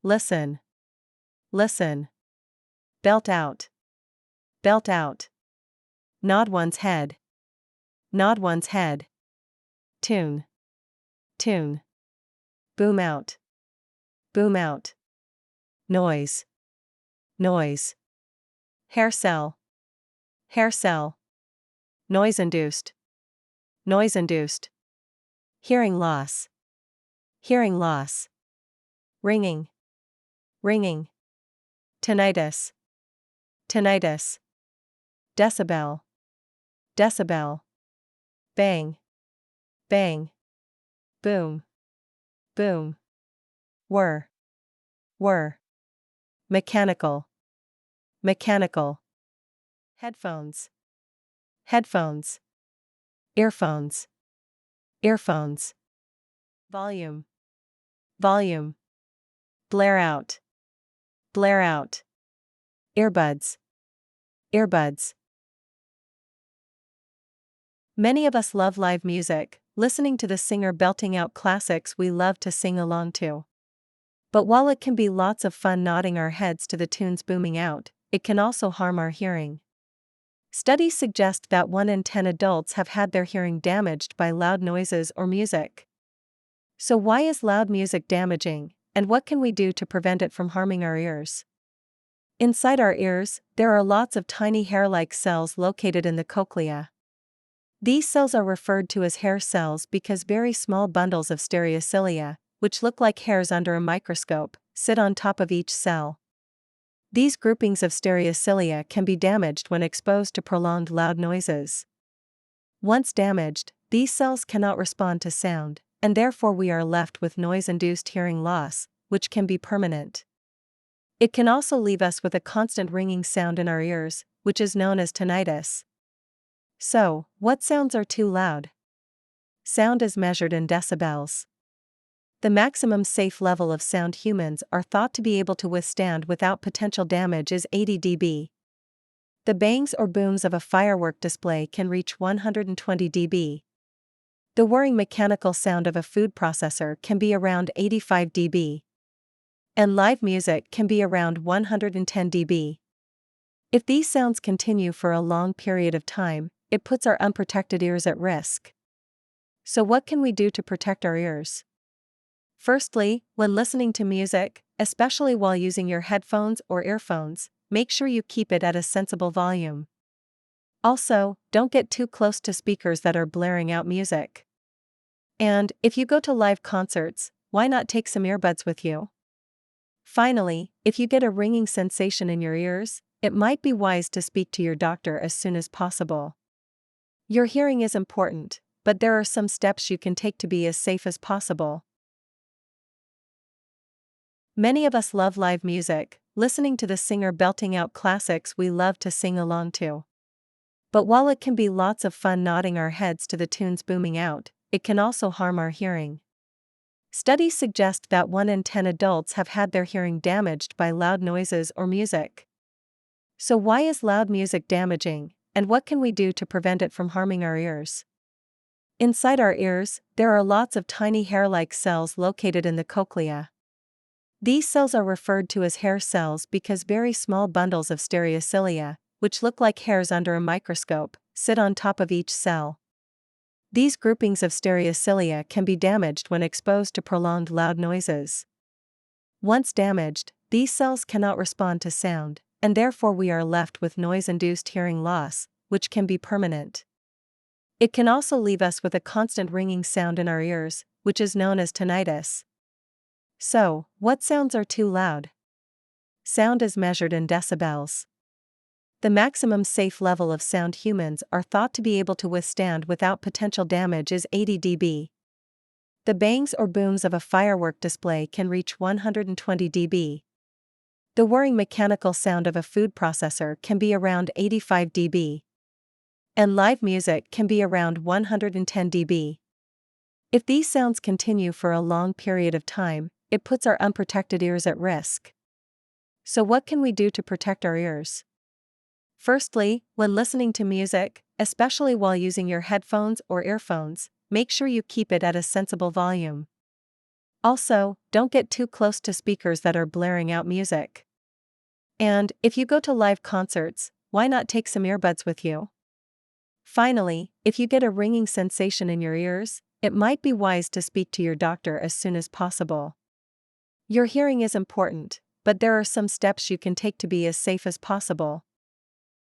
listen, listen. Belt out, belt out. Nod one's head, nod one's head. Tune, tune. Boom out, boom out. Noise, noise. Hair cell, hair cell. Noise induced, noise induced. Hearing loss, hearing loss. Ringing, ringing. Tinnitus, tinnitus. Decibel, decibel. Bang, bang. Boom, boom. Whir, whir. Mechanical, mechanical. Headphones, headphones. Earphones, earphones. Volume, volume. Blare out, blare out. Earbuds, earbuds. Many of us love live music, listening to the singer belting out classics we love to sing along to. But while it can be lots of fun nodding our heads to the tunes booming out, it can also harm our hearing. Studies suggest that 1 in 10 adults have had their hearing damaged by loud noises or music. So why is loud music damaging, and what can we do to prevent it from harming our ears? Inside our ears, there are lots of tiny hair-like cells located in the cochlea. These cells are referred to as hair cells because very small bundles of stereocilia, which look like hairs under a microscope, sit on top of each cell. These groupings of stereocilia can be damaged when exposed to prolonged loud noises. Once damaged, these cells cannot respond to sound, and therefore we are left with noise-induced hearing loss, which can be permanent. It can also leave us with a constant ringing sound in our ears, which is known as tinnitus. So, what sounds are too loud? Sound is measured in decibels. The maximum safe level of sound humans are thought to be able to withstand without potential damage is 80 dB. The bangs or booms of a firework display can reach 120 dB. The whirring mechanical sound of a food processor can be around 85 dB. And live music can be around 110 dB. If these sounds continue for a long period of time, it puts our unprotected ears at risk. So what can we do to protect our ears? Firstly, when listening to music, especially while using your headphones or earphones, make sure you keep it at a sensible volume. Also, don't get too close to speakers that are blaring out music. And, if you go to live concerts, why not take some earbuds with you? Finally, if you get a ringing sensation in your ears, it might be wise to speak to your doctor as soon as possible. Your hearing is important, but there are some steps you can take to be as safe as possible. Many of us love live music, listening to the singer belting out classics we love to sing along to. But while it can be lots of fun nodding our heads to the tunes booming out, it can also harm our hearing. Studies suggest that 1 in 10 adults have had their hearing damaged by loud noises or music. So why is loud music damaging, and what can we do to prevent it from harming our ears? Inside our ears, there are lots of tiny hair-like cells located in the cochlea. These cells are referred to as hair cells because very small bundles of stereocilia, which look like hairs under a microscope, sit on top of each cell. These groupings of stereocilia can be damaged when exposed to prolonged loud noises. Once damaged, these cells cannot respond to sound, and therefore we are left with noise-induced hearing loss, which can be permanent. It can also leave us with a constant ringing sound in our ears, which is known as tinnitus. So, what sounds are too loud? Sound is measured in decibels. The maximum safe level of sound humans are thought to be able to withstand without potential damage is 80 dB. The bangs or booms of a firework display can reach 120 dB. The whirring mechanical sound of a food processor can be around 85 dB. And live music can be around 110 dB. If these sounds continue for a long period of time, it puts our unprotected ears at risk. So what can we do to protect our ears? Firstly, when listening to music, especially while using your headphones or earphones, make sure you keep it at a sensible volume. Also, don't get too close to speakers that are blaring out music. And, if you go to live concerts, why not take some earbuds with you? Finally, if you get a ringing sensation in your ears, it might be wise to speak to your doctor as soon as possible. Your hearing is important, but there are some steps you can take to be as safe as possible.